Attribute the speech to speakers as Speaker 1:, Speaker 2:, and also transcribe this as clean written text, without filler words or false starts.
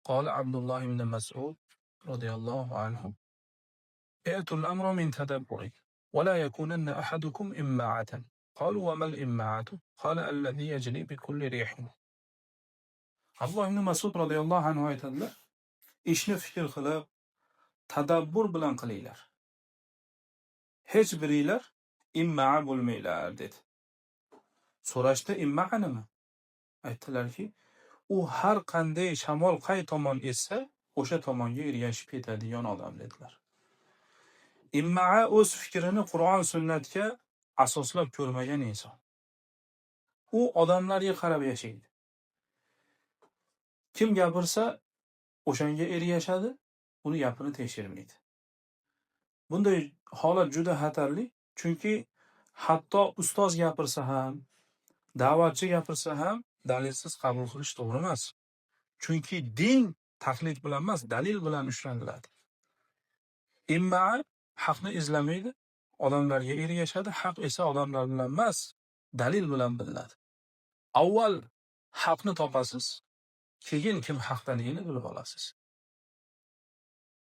Speaker 1: قال عبد الله بن مسعود رضي الله عنه: ائتوا الأمر من تدبر ولا يكونن أحدكم إماعة. قالوا: وما الإماعة؟ قال: الذي يجري بكل ريح. Abdullah ibn Mas'ud radhiyallohu anhu aytadilar: ishni fikr qilib, tadabbur bilan qilinglar. Hech biringlar imma'a bo'lmanglar dedi. So'rashdi, imma'a nima? Aytdilarki, u har qanday shamol qay tomon essa, o'sha tomonga ergashib ketadigan odam dedilar. Imma'a o'z fikrini Qur'on sunnatga asoslab ko'rmagan inson. U odamlarga qarab yashaydi. Kim gapirsa, o'shanga ergashadi, uni gapini tekshirmaydi. Bunday holat juda xatarli, chunki hatto ustoz gapirsa ham, da'vatchi gapirsa ham dalilsiz qabul qilish to'g'ri emas. Chunki din taqlid bilan emas, dalil bilan ushlaniladi. Imma haqni izlamaydi, odamlarga ergashadi, haq esa odamlar bilan emas, dalil bilan bilinadi. Avval haqni topasiz, keyin kim haqdaligini bilib olasiz.